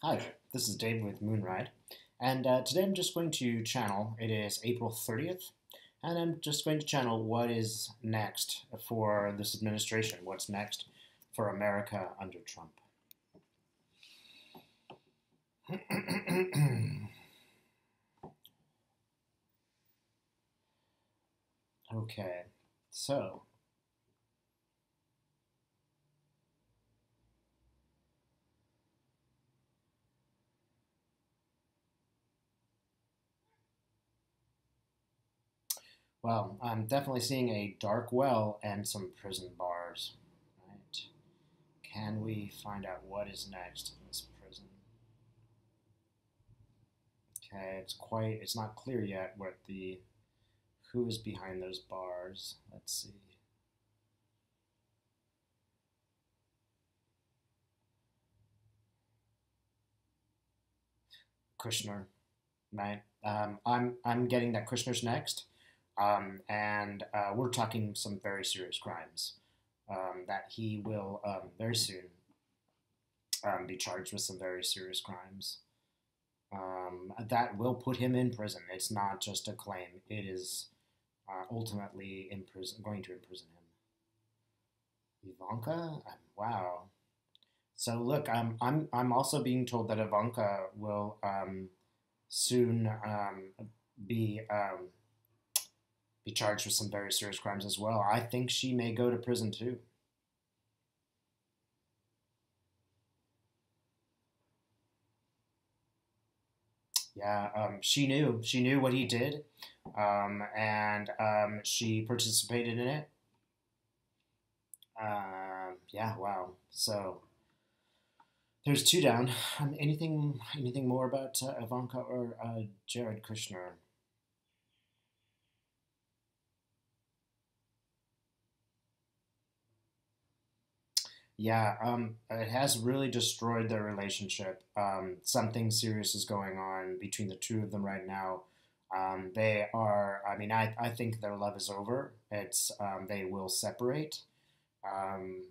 Hi, this is Dave with Moonride, and today I'm just going to channel, it is April 30th, and I'm just going to channel what is next for this administration, what's next for America under Trump. Okay, so well, I'm definitely seeing a dark well and some prison bars. Right? Can we find out what is next in this prison? Okay, it's not clear yet what the who is behind those bars. Let's see. Kushner, right? I'm getting that Kushner's next, and we're talking some very serious crimes that he will very soon be charged with some very serious crimes that will put him in prison. It's not just a claim; it is ultimately going to imprison him. Ivanka, wow. So look, I'm also being told that Ivanka will soon be be charged with some very serious crimes as well. I think she may go to prison too. Yeah, she knew what he did, and she participated in it. Yeah, wow. So there's two down. Anything more about Ivanka or Jared Kushner? Yeah, it has really destroyed their relationship. Something serious is going on between the two of them right now. They are, I mean, I think their love is over. They will separate. Um,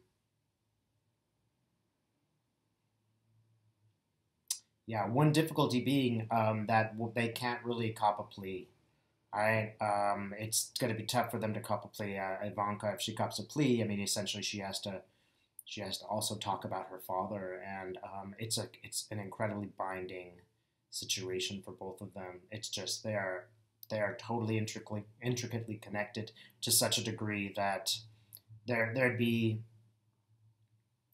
yeah, one difficulty being that they can't really cop a plea. Right? It's going to be tough for them to cop a plea. Ivanka, if she cops a plea, I mean, essentially she has to also talk about her father, and it's an incredibly binding situation for both of them. It's just they are totally intricately connected to such a degree that there'd be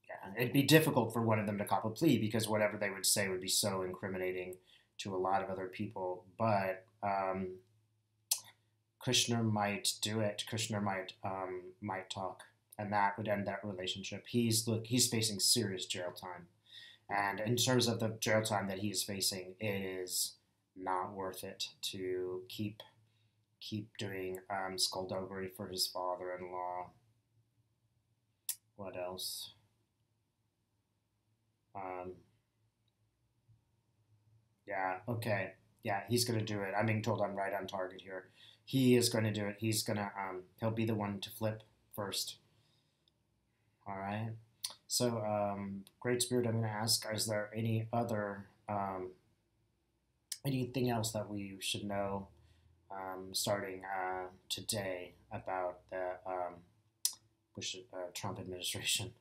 yeah, it'd be difficult for one of them to cop a plea because whatever they would say would be so incriminating to a lot of other people. But Kushner might do it. Kushner might talk, and that would end that relationship. He's facing serious jail time, and in terms of the jail time that he is facing, it is not worth it to keep doing skullduggery for his father-in-law. What else? Um, yeah, okay, yeah, he's gonna do it. I'm being told I'm right on target here. He is going to do it. He'll be the one to flip first. All right. So, Great Spirit, I'm going to ask: is there anything else that we should know starting today about the Trump administration?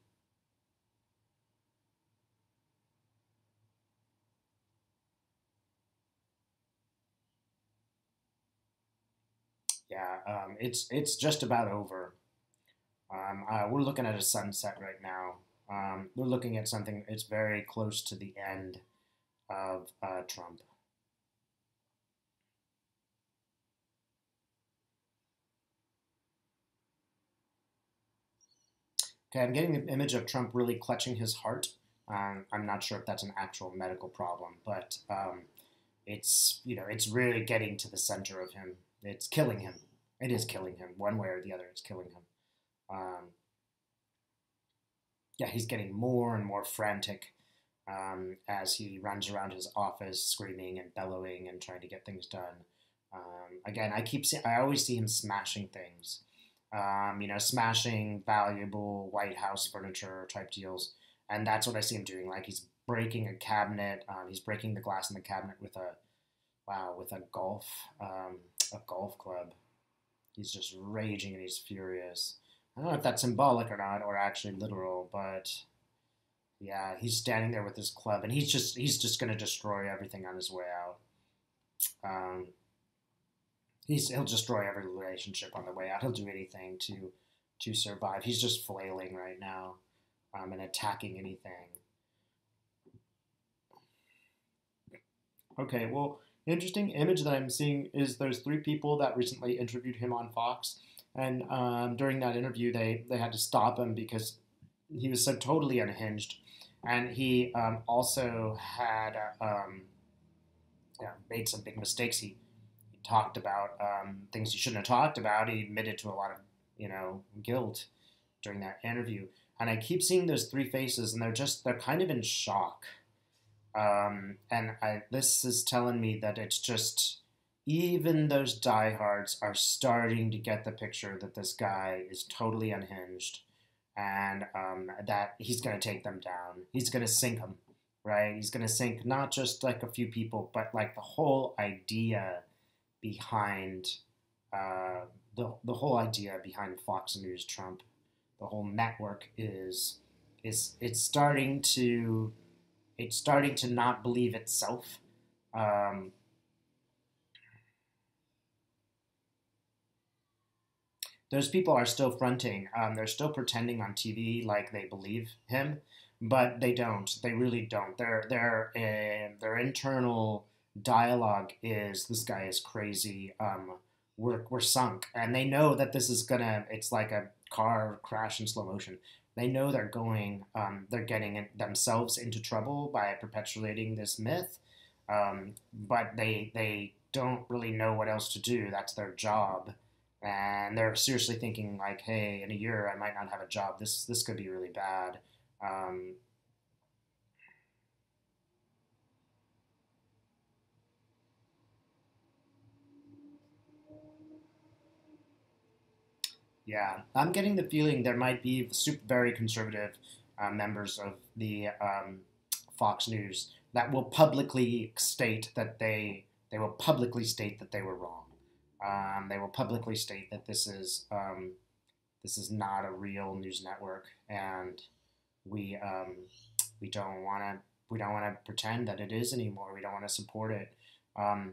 Yeah, it's just about over. We're looking at a sunset right now. We're looking at something. It's very close to the end of Trump. Okay, I'm getting the image of Trump really clutching his heart. I'm not sure if that's an actual medical problem, but it's really getting to the center of him. It's killing him. It is killing him one way or the other. It's killing him. Um, yeah, he's getting more and more frantic as he runs around his office, screaming and bellowing and trying to get things done. Again, I always see him smashing things. Smashing valuable White House furniture type deals. and that's what I see him doing. Like he's breaking a cabinet. He's breaking the glass in the cabinet with a golf club. He's just raging and he's furious. I don't know if that's symbolic or not, or actually literal, but yeah, he's standing there with his club, and he's just gonna destroy everything on his way out. Um, he'll destroy every relationship on the way out. He'll do anything to survive. He's just flailing right now, and attacking anything. Okay, well, interesting image that I'm seeing is there's three people that recently interviewed him on Fox, and during that interview, they had to stop him because he was so totally unhinged, and he also had yeah, made some big mistakes. He talked about things he shouldn't have talked about. He admitted to a lot of guilt during that interview, and I keep seeing those three faces, and they're kind of in shock. This is telling me that it's just even those diehards are starting to get the picture that this guy is totally unhinged, and that he's going to take them down. He's going to sink them, right? He's going to sink not just like a few people, but like the whole idea behind uh, the whole idea behind Fox News Trump. The whole network is it's starting to not believe itself. Um, those people are still fronting. They're still pretending on TV like they believe him, but they don't. They really don't. Their internal dialogue is this guy is crazy. We're sunk, and they know that this is gonna. It's like a car crash in slow motion. They know they're going. They're getting themselves into trouble by perpetuating this myth, but they don't really know what else to do. That's their job, and they're seriously thinking like, "Hey, in a year I might not have a job. This could be really bad." Um, yeah, I'm getting the feeling there might be very conservative members of the Fox News that will publicly state that they will publicly state that they were wrong. They will publicly state that this is not a real news network, and we we don't want to we don't want to pretend that it is anymore. We don't want to support it.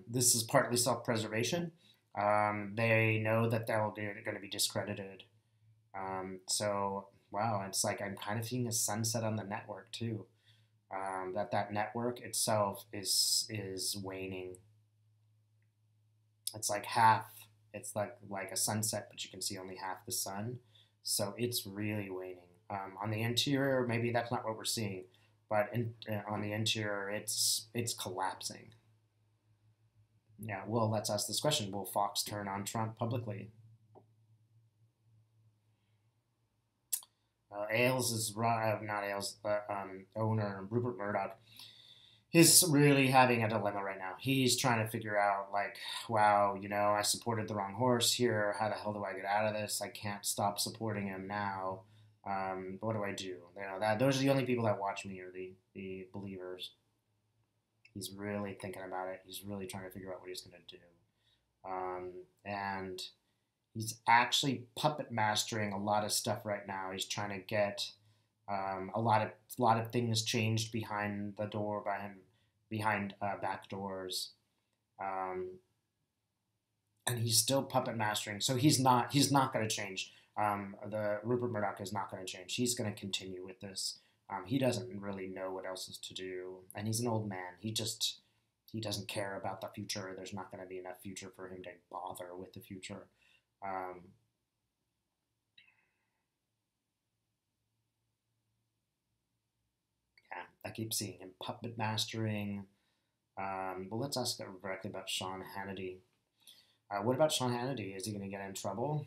This is partly self-preservation. They know that they're going to be discredited. So wow, it's like I'm kind of seeing a sunset on the network too. That network itself is waning. It's like half. It's like a sunset, but you can see only half the sun. So it's really waning. On the interior, maybe that's not what we're seeing, but on the interior, it's collapsing. Yeah. Well, let's ask this question: will Fox turn on Trump publicly? Ailes is not Ailes, the owner Rupert Murdoch. He's really having a dilemma right now. He's trying to figure out, like, wow, I supported the wrong horse here. How the hell do I get out of this? I can't stop supporting him now. What do I do? That those are the only people that watch me, are the believers. He's really thinking about it. He's really trying to figure out what he's going to do. And he's actually puppet mastering a lot of stuff right now. He's trying to get a lot of things changed behind the door, behind back doors, um, and he's still puppet mastering. So he's not going to change. The Rupert Murdoch is not going to change. He's going to continue with this. He doesn't really know what else is to do, and he's an old man. He doesn't care about the future. There's not going to be enough future for him to bother with the future. Um, yeah, I keep seeing him puppet mastering. Well, let's ask directly about Sean Hannity. What about Sean Hannity? Is he going to get in trouble?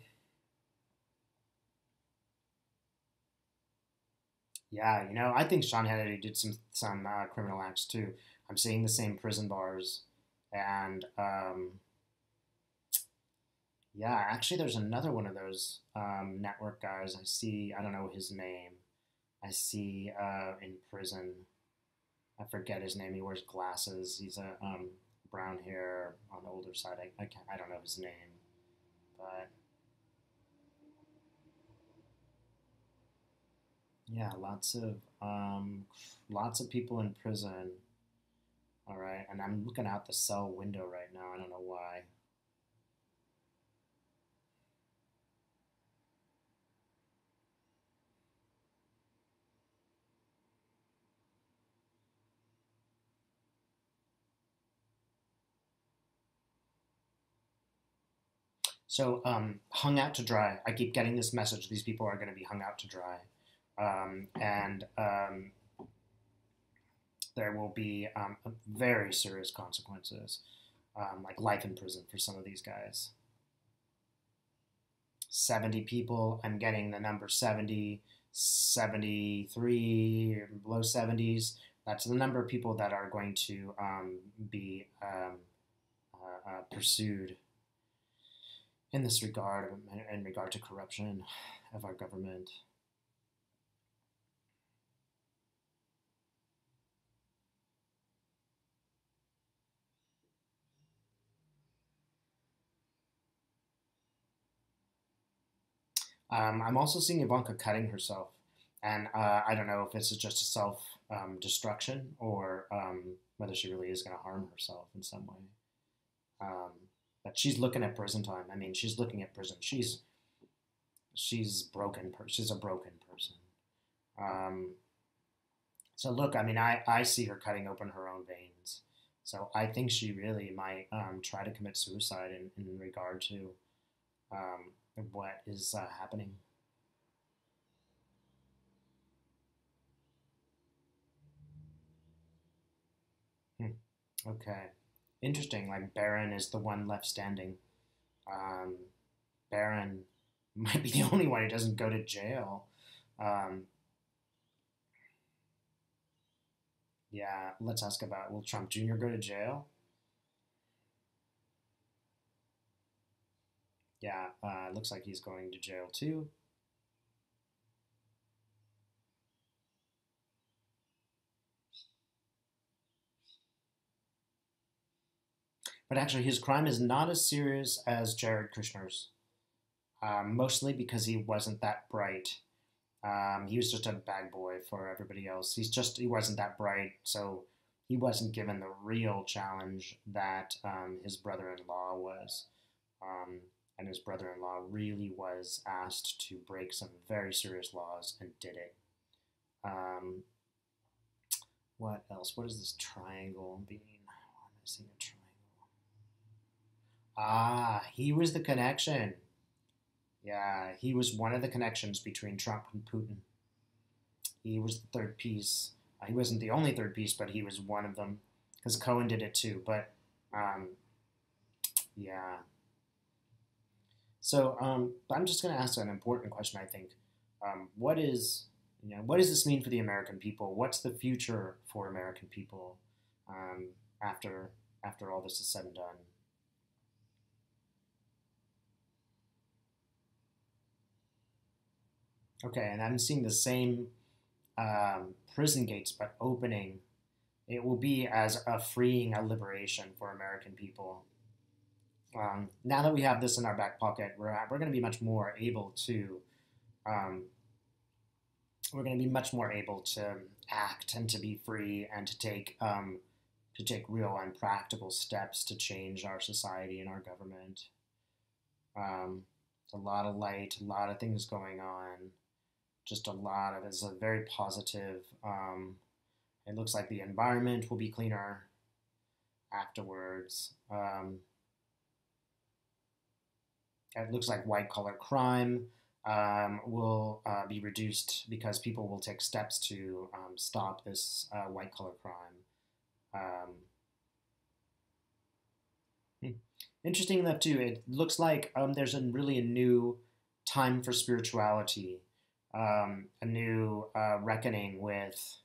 Yeah, I think Sean Hannity did some criminal acts too. I'm seeing the same prison bars, and yeah, actually, there's another one of those network guys. I see. I don't know his name. I see in prison. I forget his name. He wears glasses. He's a brown hair on the older side. I can't. I don't know his name, but yeah, lots of people in prison. All right, and I'm looking out the cell window right now. I don't know why. So, hung out to dry. I keep getting this message. These people are going to be hung out to dry, and there will be very serious consequences, like life in prison for some of these guys. 70 people. I'm getting the number 70, 73, low 70s. That's the number of people that are going to be pursued in this regard, in regard to corruption of our government. I'm also seeing Ivanka cutting herself, and I don't know if this is just a self destruction or whether she really is going to harm herself in some way. Um, but she's looking at prison time. I mean, she's looking at prison. She's broken. She's a broken person. Um, so look, I mean, I see her cutting open her own veins. So I think she really might try to commit suicide in regard to um, what is happening. Hmm. Okay. Interesting. Like Baron is the one left standing. Um, Baron might be the only one who doesn't go to jail. Um, yeah, let's ask about will Trump Jr. go to jail? Yeah, looks like he's going to jail too. But actually, his crime is not as serious as Jared Kushner's, mostly because he wasn't that bright. He was just a bag boy for everybody else. He wasn't that bright, so he wasn't given the real challenge that his brother-in-law was. Um, and his brother-in-law really was asked to break some very serious laws and did it. Um, what else? What is this triangle being? Why am I seeing a triangle? Ah, he was the connection. Yeah, he was one of the connections between Trump and Putin. He was the third piece. He wasn't the only third piece, but he was one of them because Cohen did it too. But um, yeah, so I'm just going to ask an important question. I think, what is what does this mean for the American people? What's the future for American people um, after after all this is said and done? Okay, and I'm seeing the same prison gates, but opening. It will be as a freeing, a liberation for American people. Now that we have this in our back pocket, we're going to be much more able to um, we're going to be much more able to act and to be free and to take real and practical steps to change our society and our government. Um, a lot of light, a lot of things going on. Just a lot of it's a very positive. It looks like the environment will be cleaner afterwards. It looks like white collar crime will be reduced because people will take steps to stop this white collar crime. Um, hmm. Interesting enough, too, it looks like there's really a new time for spirituality, a new reckoning with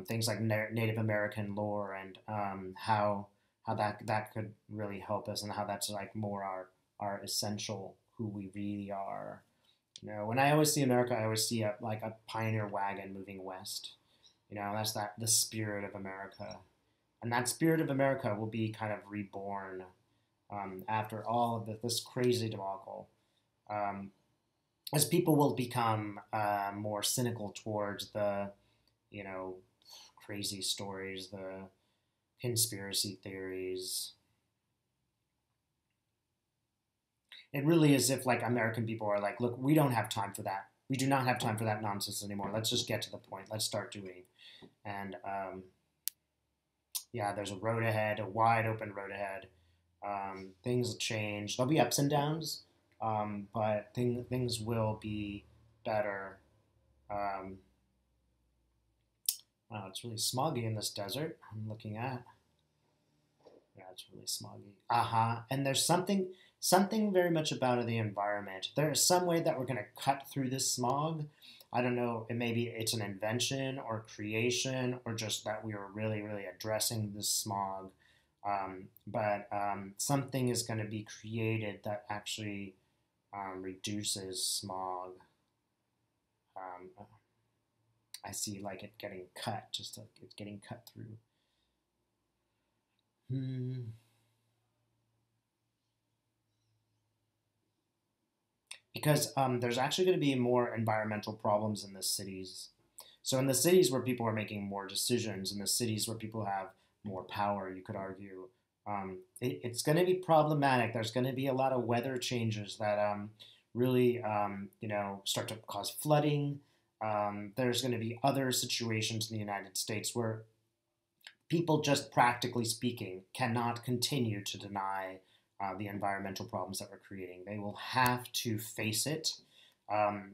things like Native American lore and how that could really help us and how that's like more our essential who we really are When I always see America, I always see like a pioneer wagon moving west. That's the spirit of America, and that spirit of America will be kind of reborn after all of this crazy debacle. Um, as people will become more cynical towards the you know crazy stories, the conspiracy theories. It really is if like American people are like, look, we don't have time for that. We do not have time for that nonsense anymore. Let's just get to the point. Let's start doing. And yeah, there's a road ahead, a wide open road ahead. Things will change. There'll be ups and downs, but things will be better. Um, wow, it's really smoggy in this desert. I'm looking at. Yeah, it's really smoggy. And there's something very much about the environment. There is some way that we're going to cut through this smog. I don't know. Maybe it's an invention or creation or just that we are really, really addressing this smog. But something is going to be created that actually reduces smog. Um, I see like it getting cut, just like it's getting cut through. Hmm. Because there's actually going to be more environmental problems in the cities. So in the cities where people are making more decisions, in the cities where people have more power, you could argue, it's going to be problematic. There's going to be a lot of weather changes that really, start to cause flooding. There's going to be other situations in the United States where people, just practically speaking, cannot continue to deny the environmental problems that we're creating. They will have to face it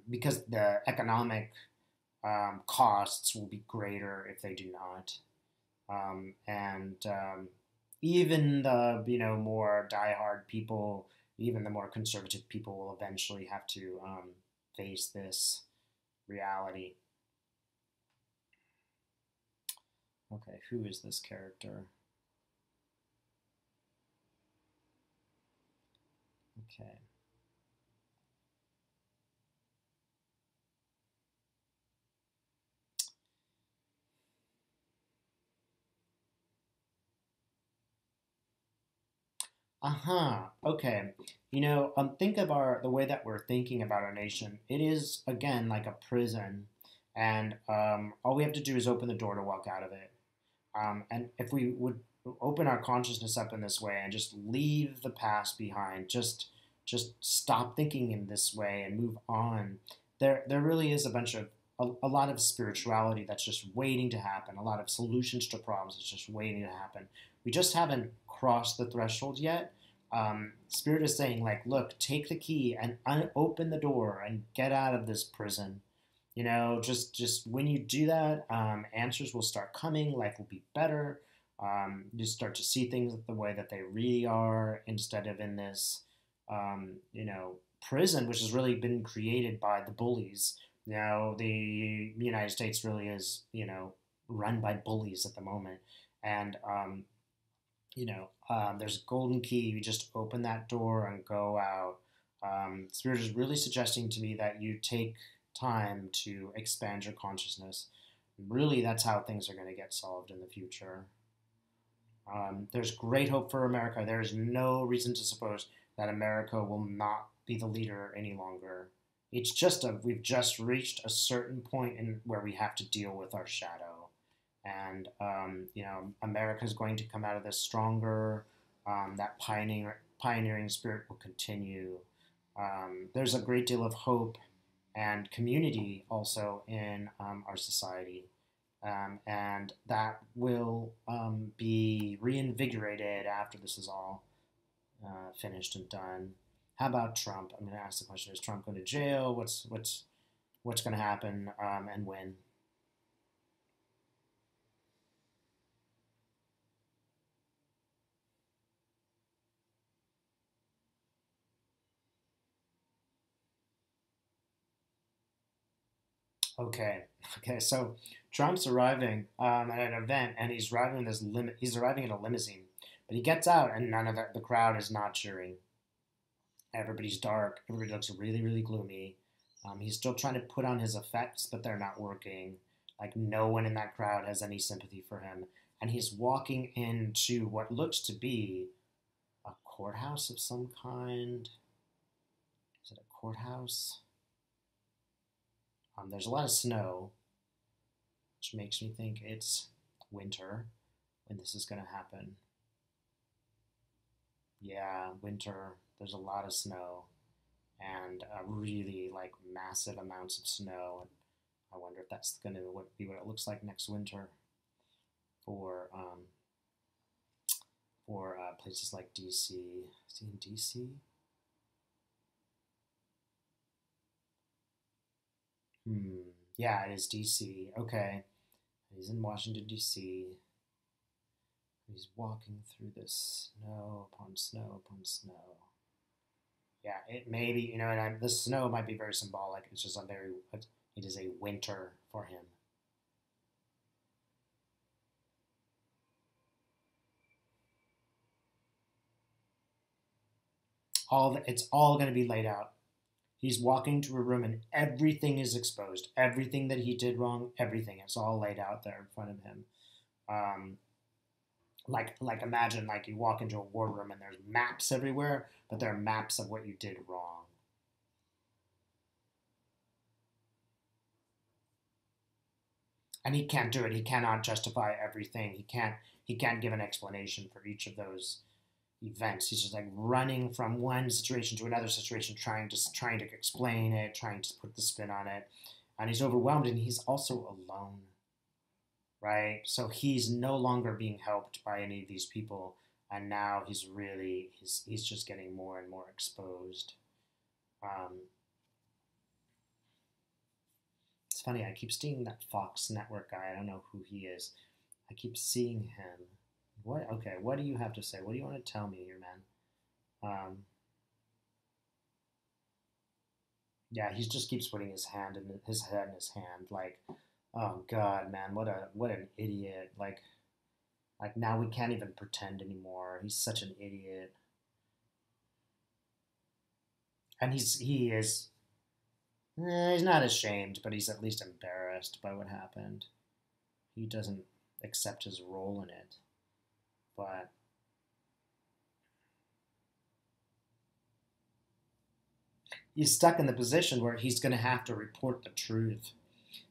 because the economic costs will be greater if they do not. And even the more diehard people, even the more conservative people, will eventually have to face this reality. Okay, who is this character? Okay. Okay. Think of the way that we're thinking about our nation. It is again like a prison, and all we have to do is open the door to walk out of it. And if we would open our consciousness up in this way and just leave the past behind, just stop thinking in this way and move on, there really is a lot of spirituality that's just waiting to happen. A lot of solutions to problems that's just waiting to happen. We just haven't crossed the threshold yet. Spirit is saying, like, look, take the key and open the door and get out of this prison. Just when you do that, answers will start coming. Life will be better. You start to see things the way that they really are instead of in this, prison, which has really been created by the bullies. The United States really is, run by bullies at the moment, and there's a golden key. You just open that door and go out. Spirit is really suggesting to me that you take time to expand your consciousness. Really, that's how things are going to get solved in the future. There's great hope for America. There is no reason to suppose that America will not be the leader any longer. It's just we've just reached a certain point in where we have to deal with our shadow, and America is going to come out of this stronger. That pioneering spirit will continue. There's a great deal of hope and community also in our society. And that will be reinvigorated after this is all finished and done. How about Trump? I'm going to ask the question: is Trump going to jail? What's going to happen and when? Okay, okay. So Trump's arriving at an event, and he's arriving in He's arriving in a limousine, but he gets out, and none of the crowd is not cheering. Everybody's dark. Everybody looks really, really gloomy. He's still trying to put on his effects, but they're not working. Like no one in that crowd has any sympathy for him. And he's walking into what looks to be a courthouse of some kind. Is it a courthouse? There's a lot of snow, which makes me think it's winter when this is going to happen. Yeah, winter. There's a lot of snow and really like massive amounts of snow. And I wonder if that's going to be what it looks like next winter for places like DC. Is he in DC? Yeah, it is DC. Okay, he's in Washington D.C. He's walking through this snow upon snow upon snow. Yeah, it may be, and the snow might be very symbolic. It's just it is a winter for him. It's all going to be laid out. He's walking to a room and everything is exposed. Everything that he did wrong, everything. It's all laid out there in front of him. Um, like imagine like you walk into a war room and there's maps everywhere, but there are maps of what you did wrong. And he can't do it. He cannot justify everything. He can't give an explanation for each of those events. He's just like running from one situation to another situation, trying to explain it, trying to put the spin on it, and he's overwhelmed. And he's also alone, right? So he's no longer being helped by any of these people, and now he's just getting more and more exposed. Um, it's funny. I keep seeing that Fox Network guy. I don't know who he is. I keep seeing him. What? Okay. What do you have to say? What do you want to tell me here, man? Yeah, he just keeps putting his head in his hand, like, oh God, man, what an idiot. Like now we can't even pretend anymore. He's such an idiot, and he's not ashamed, but he's at least embarrassed by what happened. He doesn't accept his role in it, but he's stuck in the position where he's going to have to report the truth.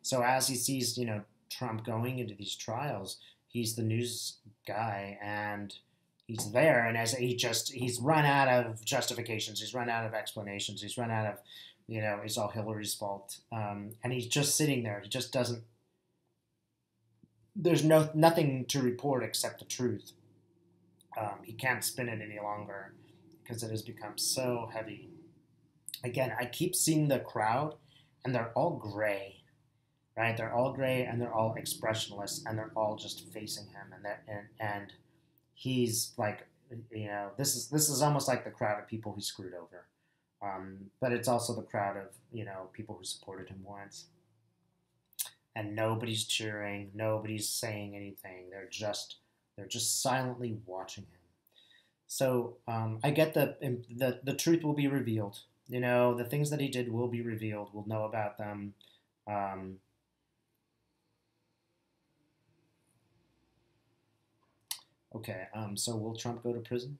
So as he sees, Trump going into these trials, he's the news guy and he's there. And as he's run out of justifications, he's run out of explanations, he's run out of, it's all Hillary's fault. And he's just sitting there. He just doesn't. There's nothing to report except the truth. He can't spin it any longer because it has become so heavy. Again, I keep seeing the crowd, and they're all gray, right? They're all gray and they're all expressionless and they're all just facing him and he's like, this is almost like the crowd of people he screwed over, but it's also the crowd of people who supported him once, and nobody's cheering, nobody's saying anything. They're just silently watching him. So I get the truth will be revealed. The things that he did will be revealed. We'll know about them. Um, Okay, so will Trump go to prison?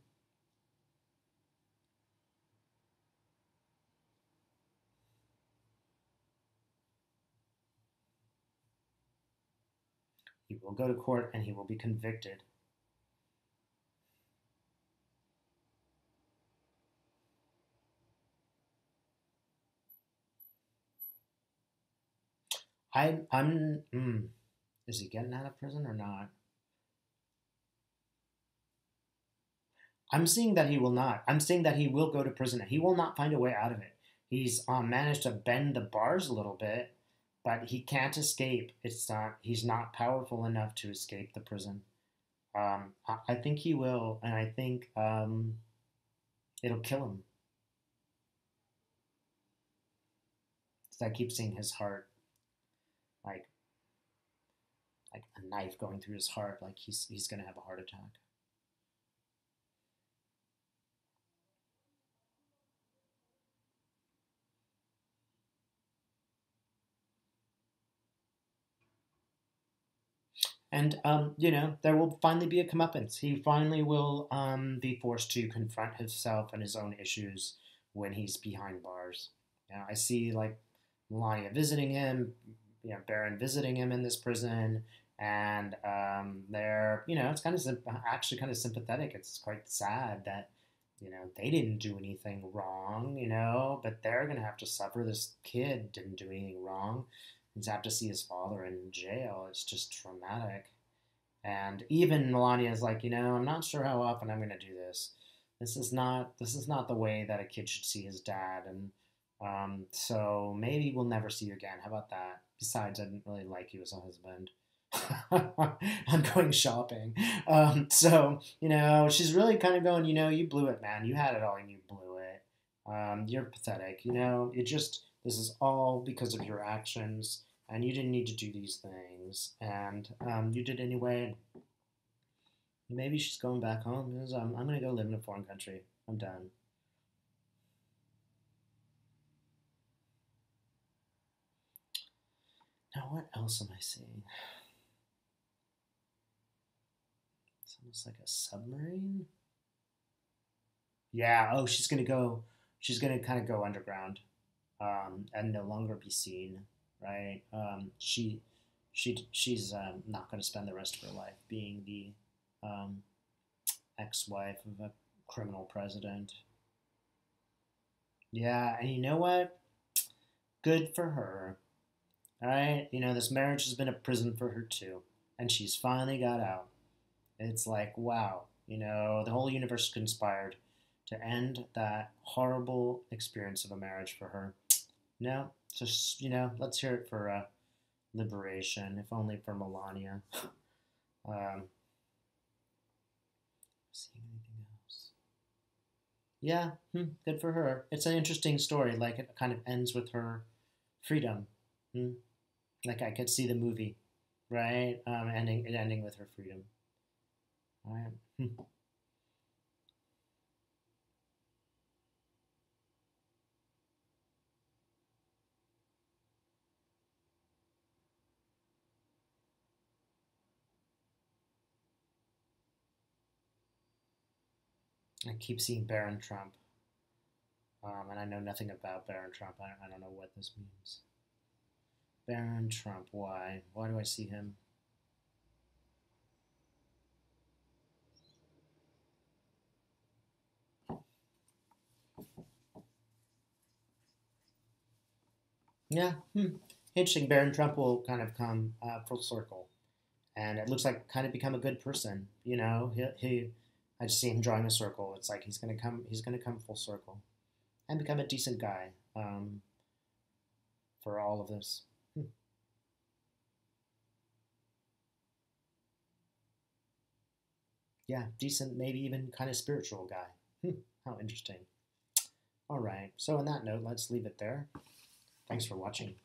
He will go to court and he will be convicted. Is he getting out of prison or not? I'm seeing that he will not. I'm seeing that he will go to prison. He will not find a way out of it. He's managed to bend the bars a little bit, but he can't escape. He's not powerful enough to escape the prison. I think he will, and I think it'll kill him. 'Cause I keep seeing his heart, like like a knife going through his heart, like he's gonna have a heart attack. And there will finally be a comeuppance. He finally will be forced to confront himself and his own issues when he's behind bars. I see like Melania visiting him, Baron visiting him in this prison, and they're it's kind of actually kind of sympathetic. It's quite sad that they didn't do anything wrong, but they're gonna have to suffer. This kid didn't do anything wrong. He's have to see his father in jail. It's just traumatic. And even Melania is like, I'm not sure how often I'm going to do this. This is not the way that a kid should see his dad, and so maybe we'll never see you again. How about that? Besides, I didn't really like you as a husband. I'm going shopping. So she's really kind of going, you blew it, man. You had it all and you blew it. You're pathetic. This is all because of your actions, and you didn't need to do these things, and you did anyway. Maybe she's going back home because I'm going to go live in a foreign country. I'm done. Now, what else am I seeing? It's almost like a submarine. Yeah. Oh, she's going to go. She's going to kind of go underground, and no longer be seen. Right. She's not going to spend the rest of her life being the um, ex-wife of a criminal president. Yeah, and you know what? Good for her. All right, this marriage has been a prison for her too, and she's finally got out. It's like, wow, the whole universe conspired to end that horrible experience of a marriage for her. No, just let's hear it for liberation, if only for Melania. Seeing anything else? Yeah, good for her. It's an interesting story. Like it kind of ends with her freedom. Hmm? Like I could see the movie, right? Ending with her freedom. All right. I keep seeing Baron Trump, and I know nothing about Baron Trump. I don't know what this means. Baron Trump. Why? Why do I see him? Yeah. Interesting. Baron Trump will kind of come full circle, and it looks like kind of become a good person. He I just see him drawing a circle. It's like he's gonna come. He's gonna come full circle and become a decent guy for all of this. Yeah, decent, maybe even kind of spiritual guy. How interesting. All right. So on that note, let's leave it there. Thanks for watching.